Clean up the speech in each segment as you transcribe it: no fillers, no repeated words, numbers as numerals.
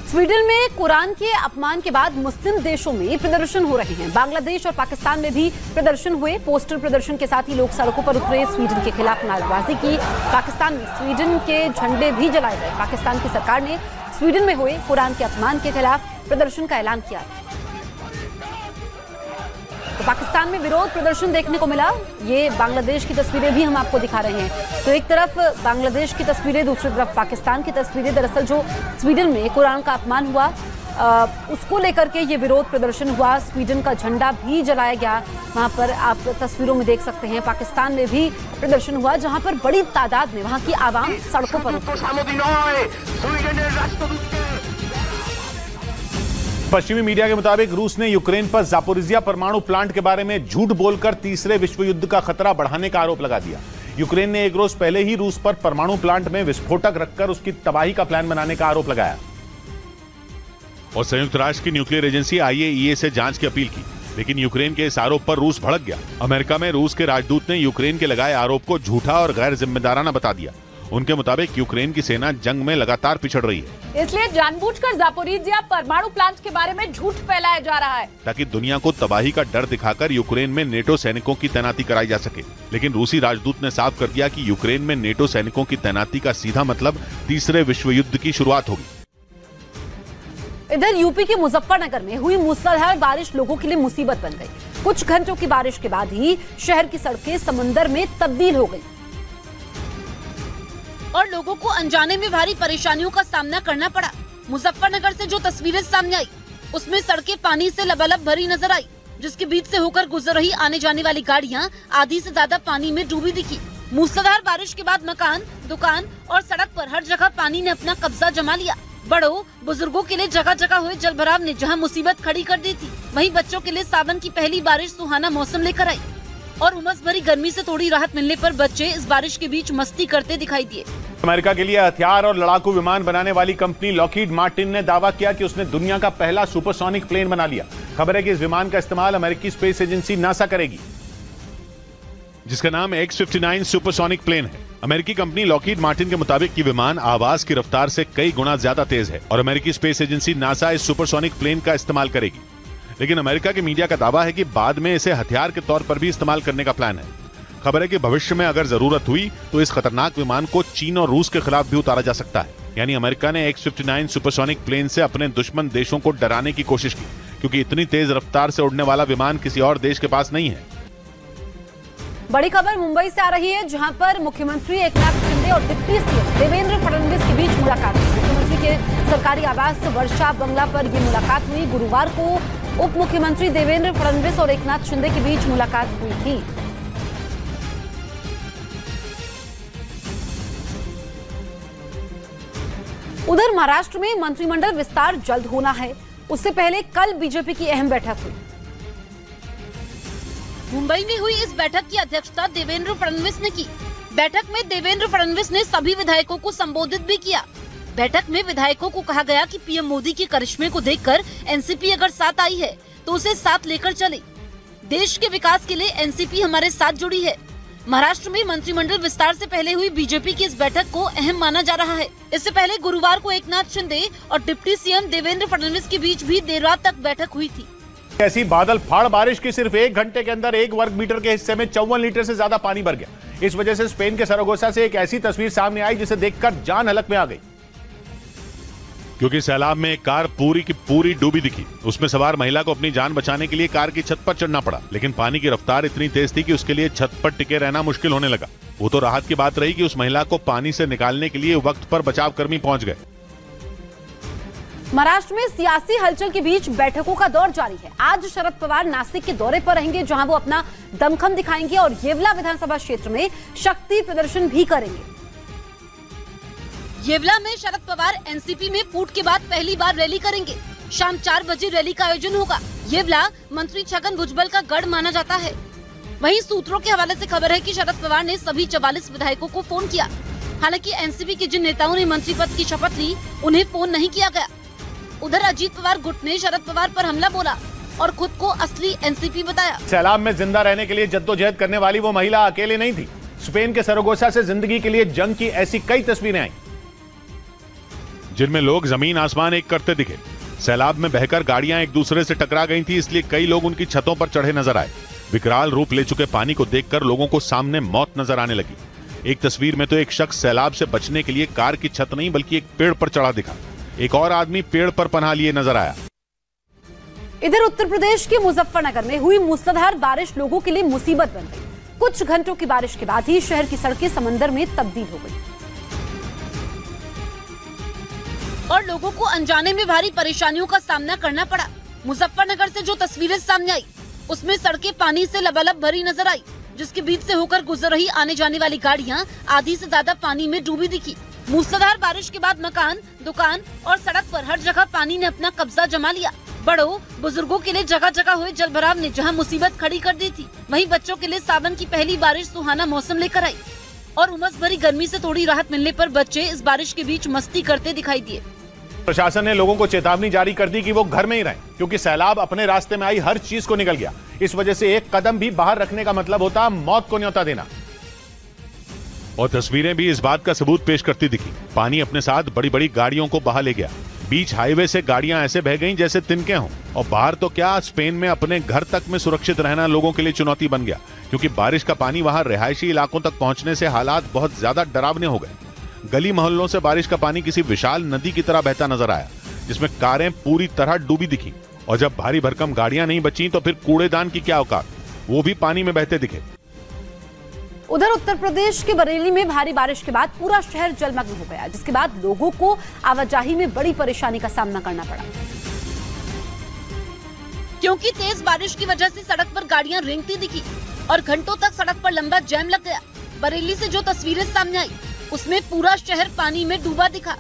Sweden में कुरान के अपमान के बाद मुस्लिम देशों में प्रदर्शन हो रहे हैं। बांग्लादेश और पाकिस्तान में भी प्रदर्शन हुए। पोस्टर प्रदर्शन के साथ ही लोग सड़कों पर उतरे, स्वीडन के खिलाफ नारेबाजी की। पाकिस्तान में स्वीडन के झंडे भी जलाए गए। पाकिस्तान की सरकार ने स्वीडन में हुए कुरान के अपमान के खिलाफ प्रदर्शन का ऐलान किया। तो पाकिस्तान में विरोध प्रदर्शन देखने को मिला। ये बांग्लादेश की तस्वीरें भी हम आपको दिखा रहे हैं। तो एक तरफ बांग्लादेश की तस्वीरें, दूसरी तरफ पाकिस्तान की तस्वीरें। दरअसल जो स्वीडन में कुरान का अपमान हुआ उसको लेकर के ये विरोध प्रदर्शन हुआ। स्वीडन का झंडा भी जलाया गया। वहां पर आप तस्वीरों में देख सकते हैं। पाकिस्तान में भी प्रदर्शन हुआ जहां पर बड़ी तादाद में वहां की आवाम सड़कों पर उतरी। पश्चिमी मीडिया के मुताबिक रूस ने यूक्रेन पर जापोरिजिया परमाणु प्लांट के बारे में झूठ बोलकर तीसरे विश्व युद्ध का खतरा बढ़ाने का आरोप लगा दिया। यूक्रेन ने एक रोज पहले ही रूस पर परमाणु प्लांट में विस्फोटक रखकर उसकी तबाही का प्लान बनाने का आरोप लगाया और संयुक्त राष्ट्र की न्यूक्लियर एजेंसी IAEA से जांच की अपील की। लेकिन यूक्रेन के इस आरोप पर रूस भड़क गया। अमेरिका में रूस के राजदूत ने यूक्रेन के लगाए आरोप को झूठा और गैर जिम्मेदाराना बता दिया। उनके मुताबिक यूक्रेन की सेना जंग में लगातार पिछड़ रही है, इसलिए जानबूझकर जापोरिजिया परमाणु प्लांट के बारे में झूठ फैलाया जा रहा है ताकि दुनिया को तबाही का डर दिखाकर यूक्रेन में नेटो सैनिकों की तैनाती कराई जा सके। लेकिन रूसी राजदूत ने साफ कर दिया कि यूक्रेन में नेटो सैनिकों की तैनाती का सीधा मतलब तीसरे विश्व युद्ध की शुरुआत होगी। इधर यूपी के मुजफ्फरनगर में हुई मूसलाधार बारिश लोगों के लिए मुसीबत बन गई। कुछ घंटों की बारिश के बाद ही शहर की सड़कें समंदर में तब्दील हो गई और लोगों को अनजाने में भारी परेशानियों का सामना करना पड़ा। मुजफ्फरनगर से जो तस्वीरें सामने आई उसमें सड़कें पानी से लबालब भरी नजर आई, जिसके बीच से होकर गुजर रही आने जाने वाली गाड़ियां आधी से ज्यादा पानी में डूबी दिखी। मूसलाधार बारिश के बाद मकान, दुकान और सड़क पर हर जगह पानी ने अपना कब्जा जमा लिया। बड़ों बुजुर्गों के लिए जगह जगह हुए जलभराव ने जहां मुसीबत खड़ी कर दी थी, वहीं बच्चों के लिए सावन की पहली बारिश सुहाना मौसम लेकर आई और उमस भरी गर्मी से थोड़ी राहत मिलने पर बच्चे इस बारिश के बीच मस्ती करते दिखाई दिए। अमेरिका के लिए हथियार और लड़ाकू विमान बनाने वाली कंपनी लॉकहीड मार्टिन ने दावा किया कि उसने दुनिया का पहला सुपरसोनिक प्लेन बना लिया। खबर है कि इस विमान का इस्तेमाल अमेरिकी स्पेस एजेंसी नासा करेगी, जिसका नाम X-59 सुपरसोनिक प्लेन है। अमेरिकी कंपनी लॉकहीड मार्टिन के मुताबिक ये विमान आवाज की रफ्तार से कई गुना ज्यादा तेज है और अमेरिकी स्पेस एजेंसी नासा इस सुपरसोनिक प्लेन का इस्तेमाल करेगी। लेकिन अमेरिका के मीडिया का दावा है कि बाद में इसे हथियार के तौर पर भी इस्तेमाल करने का प्लान है। खबर है कि भविष्य में अगर जरूरत हुई तो इस खतरनाक विमान को चीन और रूस के खिलाफ भी उतारा जा सकता है। यानी अमेरिका ने X-59 सुपरसोनिक प्लेन से अपने दुश्मन देशों को डराने की कोशिश की, क्योंकि इतनी तेज रफ्तार से उड़ने वाला विमान किसी और देश के पास नहीं है। बड़ी खबर मुंबई से आ रही है, जहां पर मुख्यमंत्री एकनाथ शिंदे और डिप्टी सीएम देवेंद्र फडणवीस के बीच मुलाकात हुई। मुख्यमंत्री के सरकारी आवास वर्षा बंगला पर यह मुलाकात हुई। गुरुवार को उप मुख्यमंत्री देवेंद्र फडणवीस और एकनाथ शिंदे के बीच मुलाकात हुई थी। उधर महाराष्ट्र में मंत्रिमंडल विस्तार जल्द होना है। उससे पहले कल बीजेपी की अहम बैठक हुई। मुंबई में हुई इस बैठक की अध्यक्षता देवेंद्र फडणवीस ने की। बैठक में देवेंद्र फडणवीस ने सभी विधायकों को संबोधित भी किया। बैठक में विधायकों को कहा गया कि पीएम मोदी के करिश्मे को देखकर एनसीपी अगर साथ आई है तो उसे साथ लेकर चले। देश के विकास के लिए एनसीपी हमारे साथ जुड़ी है। महाराष्ट्र में मंत्रिमंडल विस्तार से पहले हुई बीजेपी की इस बैठक को अहम माना जा रहा है। इससे पहले गुरुवार को एकनाथ शिंदे और डिप्टी सीएम देवेंद्र फडणवीस के बीच भी देर रात तक बैठक हुई थी। ऐसी बादल फाड़ बारिश की सिर्फ 1 घंटे के अंदर 1 वर्ग मीटर के हिस्से में 54 लीटर से ज्यादा पानी भर गया। इस वजह से स्पेन के सरागोसा से एक ऐसी तस्वीर सामने आई जिसे देखकर जान हलक में आ गई, क्योंकि सैलाब में एक कार पूरी की पूरी डूबी दिखी। उसमें सवार महिला को अपनी जान बचाने के लिए कार की छत पर चढ़ना पड़ा, लेकिन पानी की रफ्तार इतनी तेज थी कि उसके लिए छत पर टिके रहना मुश्किल होने लगा। वो तो राहत की बात रही कि उस महिला को पानी से निकालने के लिए वक्त पर बचाव कर्मी पहुंच गए। महाराष्ट्र में सियासी हलचल के बीच बैठकों का दौर जारी है। आज शरद पवार नासिक के दौरे पर रहेंगे, जहां वो अपना दमखम दिखाएंगे और येवला विधानसभा क्षेत्र में शक्ति प्रदर्शन भी करेंगे। येवला में शरद पवार एनसीपी में फूट के बाद पहली बार रैली करेंगे। शाम 4 बजे रैली का आयोजन होगा। येवला मंत्री छगन भुजबल का गढ़ माना जाता है। वहीं सूत्रों के हवाले से खबर है कि शरद पवार ने सभी 44 विधायकों को फोन किया। हालांकि एनसीपी के जिन नेताओं ने मंत्री पद की शपथ ली उन्हें फोन नहीं किया गया। उधर अजीत पवार गुट ने शरद पवार पर हमला बोला और खुद को असली एनसीपी बताया। सैलाब में जिंदा रहने के लिए जद्दोजहद करने वाली वो महिला अकेले नहीं थी। स्पेन के सरागोसा से जिंदगी के लिए जंग की ऐसी कई तस्वीरें आई। जिनमें लोग जमीन आसमान एक करते दिखे। सैलाब में बहकर गाड़ियां एक दूसरे से टकरा गई थी, इसलिए कई लोग उनकी छतों पर चढ़े नजर आए। विकराल रूप ले चुके पानी को देखकर लोगों को सामने मौत नजर आने लगी। एक तस्वीर में तो एक शख्स सैलाब से बचने के लिए कार की छत नहीं बल्कि एक पेड़ पर चढ़ा दिखा। एक और आदमी पेड़ पर पनाह लिए नजर आया। इधर उत्तर प्रदेश के मुजफ्फरनगर में हुई मूसलाधार बारिश लोगों के लिए मुसीबत बन गई। कुछ घंटों की बारिश के बाद ही शहर की सड़कें समंदर में तब्दील हो गई और लोगों को अनजाने में भारी परेशानियों का सामना करना पड़ा। मुजफ्फरनगर से जो तस्वीरें सामने आई उसमें सड़कें पानी से लबालब भरी नजर आई, जिसके बीच से होकर गुजर रही आने जाने वाली गाड़ियां आधी से ज्यादा पानी में डूबी दिखी। मूसलाधार बारिश के बाद मकान, दुकान और सड़क पर हर जगह पानी ने अपना कब्जा जमा लिया। बड़ों बुजुर्गों के लिए जगह जगह हुए जलभराव ने जहां मुसीबत खड़ी कर दी थी, वहीं बच्चों के लिए सावन की पहली बारिश सुहाना मौसम लेकर आई और उमस भरी गर्मी से थोड़ी राहत मिलने पर बच्चे इस बारिश के बीच मस्ती करते दिखाई दिए। प्रशासन ने लोगों को चेतावनी जारी कर दी कि वो घर में ही रहें, क्योंकि सैलाब अपने रास्ते में आई हर चीज को निकल गया। इस वजह से एक कदम भी बाहर रखने का मतलब होता मौत को न्योता देना। और तस्वीरें भी इस बात का सबूत पेश करती दिखी। पानी अपने साथ बड़ी बड़ी गाड़ियों को बहा ले गया। बीच हाईवे से गाड़ियां ऐसे बह गईं जैसे तिनके हों। और बाहर तो क्या, स्पेन में अपने घर तक में सुरक्षित रहना लोगों के लिए चुनौती बन गया, क्योंकि बारिश का पानी वहां रिहायशी इलाकों तक पहुंचने से हालात बहुत ज्यादा डरावने हो गए। गली मोहल्लों से बारिश का पानी किसी विशाल नदी की तरह बहता नजर आया, जिसमें कारें पूरी तरह डूबी दिखी। और जब भारी भरकम गाड़ियां नहीं बची तो फिर कूड़ेदान की क्या औकात, वो भी पानी में बहते दिखे। उधर उत्तर प्रदेश के बरेली में भारी बारिश के बाद पूरा शहर जलमग्न हो गया, जिसके बाद लोगों को आवाजाही में बड़ी परेशानी का सामना करना पड़ा, क्योंकि तेज बारिश की वजह से सड़क पर गाड़ियां रेंगती दिखी और घंटों तक सड़क पर लंबा जैम लग गया। बरेली से जो तस्वीरें सामने आई उसमें पूरा शहर पानी में डूबा दिखा।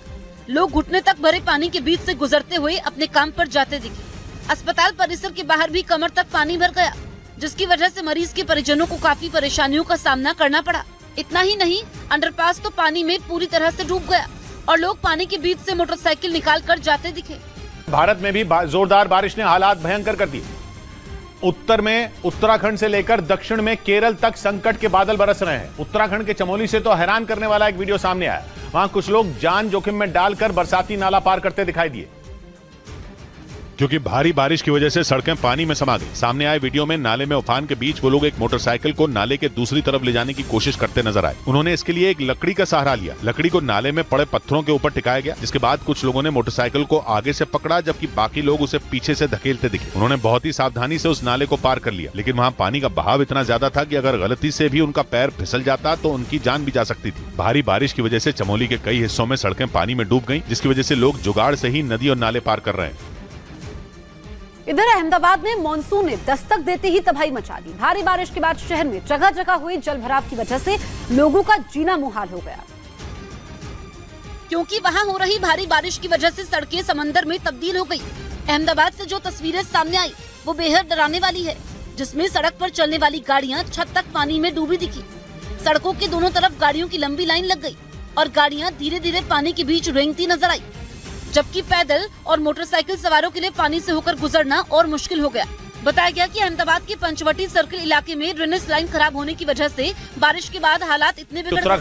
लोग घुटने तक भरे पानी के बीच से गुजरते हुए अपने काम पर जाते दिखे। अस्पताल परिसर के बाहर भी कमर तक पानी भर गया, जिसकी वजह से मरीज के परिजनों को काफी परेशानियों का सामना करना पड़ा। इतना ही नहीं, अंडरपास तो पानी में पूरी तरह से डूब गया और लोग पानी के बीच से मोटरसाइकिल निकाल कर जाते दिखे। भारत में भी जोरदार बारिश ने हालात भयंकर कर दिए। उत्तर में उत्तराखंड से लेकर दक्षिण में केरल तक संकट के बादल बरस रहे हैं। उत्तराखंड के चमोली से तो हैरान करने वाला एक वीडियो सामने आया। वहां कुछ लोग जान जोखिम में डालकर बरसाती नाला पार करते दिखाई दिए, क्योंकि भारी बारिश की वजह से सड़कें पानी में समा गई। सामने आए वीडियो में नाले में उफान के बीच वो लोग एक मोटरसाइकिल को नाले के दूसरी तरफ ले जाने की कोशिश करते नजर आए। उन्होंने इसके लिए एक लकड़ी का सहारा लिया। लकड़ी को नाले में पड़े पत्थरों के ऊपर टिकाया गया, जिसके बाद कुछ लोगों ने मोटरसाइकिल को आगे से पकड़ा, जबकि बाकी लोग उसे पीछे से धकेलते दिखे। उन्होंने बहुत ही सावधानी से उस नाले को पार कर लिया, लेकिन वहाँ पानी का बहाव इतना ज्यादा था कि अगर गलती से भी उनका पैर फिसल जाता तो उनकी जान भी जा सकती थी। भारी बारिश की वजह से चमोली के कई हिस्सों में सड़कें पानी में डूब गयी, जिसकी वजह से लोग जुगाड़ से ही नदी और नाले पार कर रहे हैं। इधर अहमदाबाद में मॉनसून ने दस्तक देते ही तबाही मचा दी। भारी बारिश के बाद शहर में जगह जगह हुए जलभराव की वजह से लोगों का जीना मुहाल हो गया, क्योंकि वहां हो रही भारी बारिश की वजह से सड़कें समंदर में तब्दील हो गई। अहमदाबाद से जो तस्वीरें सामने आई वो बेहद डराने वाली है, जिसमें सड़क पर चलने वाली गाड़ियां छत तक पानी में डूबी दिखी। सड़कों के दोनों तरफ गाड़ियों की लंबी लाइन लग गई और गाड़ियां धीरे धीरे पानी के बीच रेंगती नजर आई, जबकि पैदल और मोटरसाइकिल सवारों के लिए पानी से होकर गुजरना और मुश्किल हो गया। बताया गया कि अहमदाबाद के पंचवटी सर्किल इलाके में ड्रेनेज लाइन खराब होने की वजह से बारिश के बाद हालात इतने बिगड़ गए